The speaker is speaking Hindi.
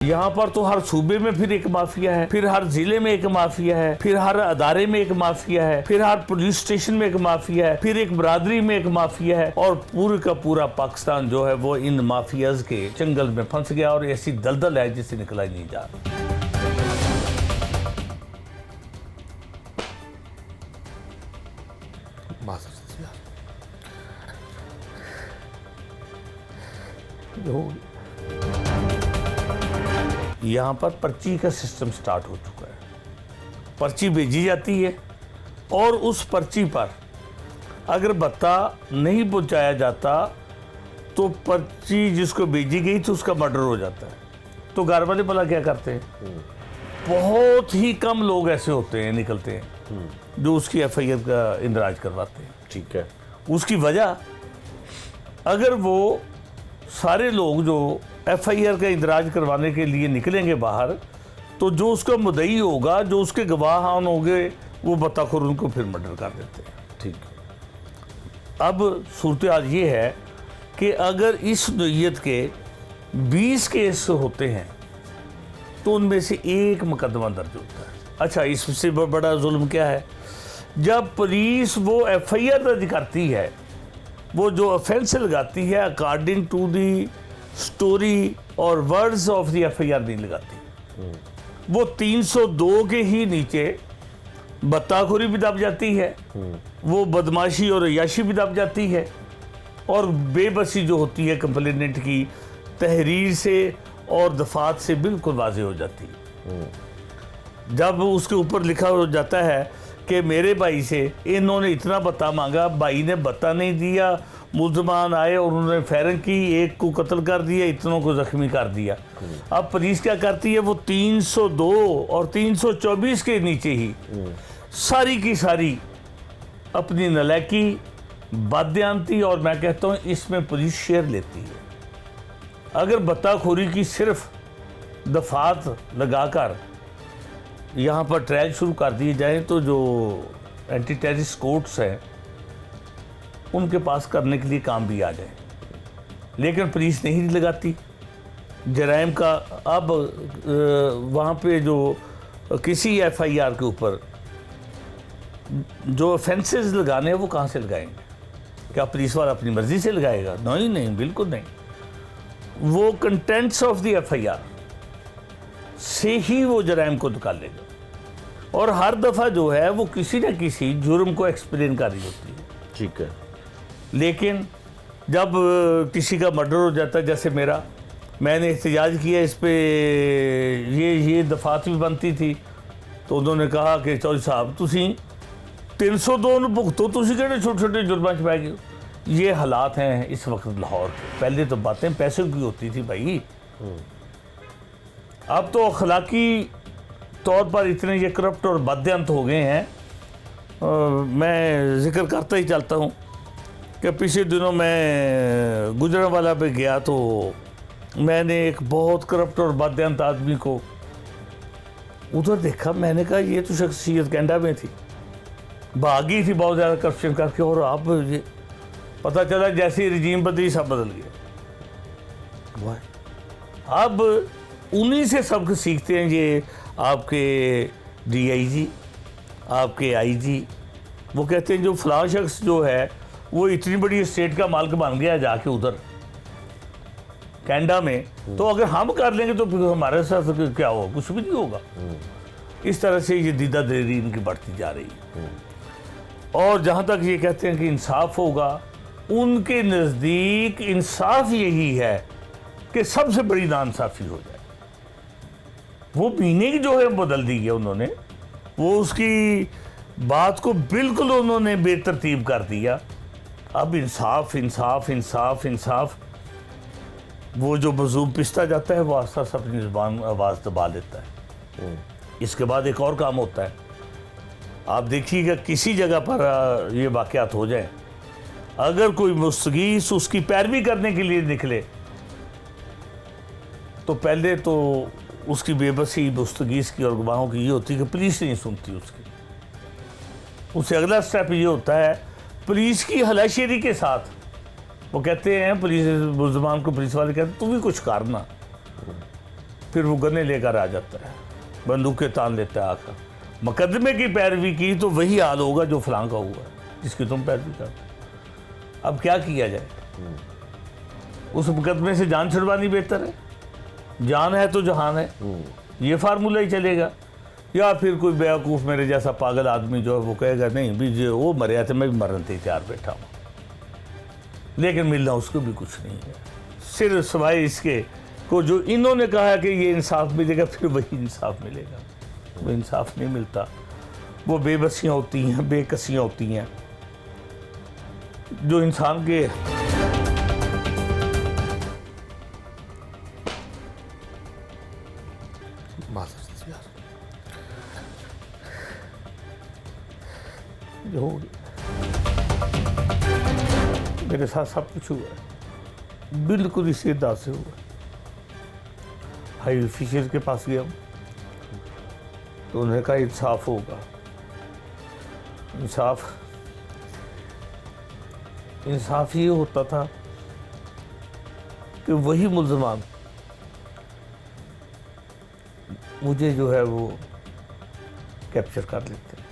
यहाँ पर तो हर सूबे में फिर एक माफिया है, फिर हर जिले में एक माफिया है, फिर हर अदारे में एक माफिया है, फिर हर पुलिस स्टेशन में एक माफिया है, फिर एक बरादरी में एक माफिया है, और पूरे का पूरा पाकिस्तान जो है वो इन माफियाज के जंगल में फंस गया और ऐसी दलदल है जिससे निकला ही नहीं जा रहा। यहाँ पर पर्ची का सिस्टम स्टार्ट हो चुका है। पर्ची भेजी जाती है और उस पर्ची पर अगर भत्ता नहीं पहुँचाया जाता तो पर्ची जिसको भेजी गई थी उसका मर्डर हो जाता है। तो घर वाले भला क्या करते हैं? बहुत ही कम लोग ऐसे होते हैं, निकलते हैं जो उसकी एफआईआर का इंदराज करवाते हैं। ठीक है। उसकी वजह, अगर वो सारे लोग जो एफआईआर का इंदराज करवाने के लिए निकलेंगे बाहर, तो जो उसका मुद्दई होगा, जो उसके गवाहान होंगे, वो बताखोर उनको फिर मर्डर कर देते हैं। ठीक। अब सूरत ये है कि अगर इस नौइयत के 20 केस होते हैं तो उनमें से एक मुकदमा दर्ज होता है। अच्छा, इससे बड़ा जुल्म क्या है? जब पुलिस वो एफआईआर दर्ज करती है, वो जो ऑफेंस लगाती है अकॉर्डिंग टू दी स्टोरी और वर्ड्स ऑफ द एफआईआर नहीं लगाती। वो 302 के ही नीचे बत्ताखोरी भी दब जाती है, वो बदमाशी और अय्याशी भी दब जाती है, और बेबसी जो होती है कंप्लेनेंट की तहरीर से और दफात से बिल्कुल वाज़ेह हो जाती है। जब उसके ऊपर लिखा हो जाता है कि मेरे भाई से इन्होंने इतना बत्ता मांगा, भाई ने बत्ता नहीं दिया, मुल्ज़मान आए और उन्होंने फायरिंग की, एक को कत्ल कर दिया, इतनों को ज़ख्मी कर दिया। अब पुलिस क्या करती है? वो 302 और 324 के नीचे ही सारी की सारी अपनी नलायकी, बददियानती, और मैं कहता हूँ इसमें पुलिस शेयर लेती है। अगर बत्ताखोरी की सिर्फ दफात लगाकर यहाँ पर ट्रायल शुरू कर दिए जाए तो जो एंटी टेररिस्ट कोर्ट्स हैं उनके पास करने के लिए काम भी आ जाए, लेकिन पुलिस नहीं लगाती जराइम का। अब वहाँ पे जो किसी एफआईआर के ऊपर जो ऑफेंसेस लगाने हैं वो कहाँ से लगाएंगे? क्या पुलिस वाला अपनी मर्जी से लगाएगा? नहीं, बिल्कुल नहीं। वो कंटेंट्स ऑफ द एफआईआर से ही वो जराइम को निकालेगा, और हर दफ़ा जो है वो किसी न किसी जुर्म को एक्सप्लेन कर रही होती है। ठीक है। लेकिन जब किसी का मर्डर हो जाता है, जैसे मेरा, मैंने एहतजाज किया इस पे, ये दफात भी बनती थी, तो उन्होंने कहा कि चौधरी साहब तुसी 302 भुगतो, तुसी कहते छोटे छोटे जुर्मां च पै गए। ये हालात हैं इस वक्त लाहौर के। पहले तो बातें पैसों की होती थी भाई, अब तो अखलाकी तौर पर इतने ये करप्ट और बदअंत हो गए हैं। मैं जिक्र करता ही चलता हूँ कि पिछले दिनों मैं गुजरांवाला पे गया तो मैंने एक बहुत करप्ट और बदअंत आदमी को उधर देखा। मैंने कहा ये तो शख्सियत कैनेडा में थी, भागी थी बहुत ज़्यादा करप्शन करके, और अब ये पता चला जैसे ही रजीम बदली सब बदल गया। अब उन्हीं से सबक सीखते हैं ये आपके डीआईजी, आपके आईजी। वो कहते हैं जो फलां शख्स जो है वो इतनी बड़ी स्टेट का मालिक बन गया जाके उधर कनाडा में, तो अगर हम कर लेंगे तो फिर हमारे साथ क्या होगा? कुछ भी नहीं होगा। इस तरह से ये दीदा देरी इनकी बढ़ती जा रही है। और जहाँ तक ये कहते हैं कि इंसाफ होगा, उनके नज़दीक इंसाफ यही है कि सबसे बड़ी नाइंसाफ़ी हो जाए। वो मीनिंग जो है बदल दी है उन्होंने, वो उसकी बात को बिल्कुल उन्होंने बेतरतीब कर दिया। अब इंसाफ इंसाफ इंसाफ इंसाफ, वो जो मज़लूम पिसता जाता है वो आस्ता आस्ता अपनी ज़ुबान आवाज़ दबा लेता है। इसके बाद एक और काम होता है, आप देखिएगा किसी जगह पर ये वाक़यात हो जाए, अगर कोई मुस्तगीस उसकी पैरवी करने के लिए निकले तो पहले तो उसकी बेबसी मुस्तगीस की और गवाहों की ये होती है कि पुलिस नहीं सुनती उसकी। उससे अगला स्टेप ये होता है पुलिस की हलाशेरी के साथ वो कहते हैं, पुलिस मुल्ज़मान को पुलिस वाले कहते हैं तू भी कुछ करना, फिर वो गन्ने लेकर आ जाता है, बंदूकें तान लेता है आकर। मुकदमे की पैरवी की तो वही हाल होगा जो फलां का हुआ है, जिसकी तुम पैरवी करते। अब क्या किया जाए? उस मुकदमे से जान छुड़वानी बेहतर है, जान है तो जहान है, ये फार्मूला ही चलेगा। या फिर कोई बेवकूफ़ मेरे जैसा पागल आदमी जो है वो कहेगा नहीं भी जो वो मरे थे, मैं भी मरने तैयार बैठा हूँ, लेकिन मिलना उसको भी कुछ नहीं है। सिर्फ सवाए इसके को जो इन्होंने कहा है कि ये इंसाफ मिलेगा, फिर वही इंसाफ मिलेगा। वो इंसाफ नहीं मिलता, वो बेबसियाँ होती हैं, बेकसियाँ होती हैं जो इंसान के जो हो गया। मेरे साथ सब कुछ हुआ है, बिल्कुल इसी अंदाज से हुआ। हाई ऑफिसर के पास गया हूँ तो उन्हें कहा इंसाफ होगा। इंसाफ ये होता था कि वही मुल्ज़मान मुझे जो है वो कैप्चर कर लेते हैं।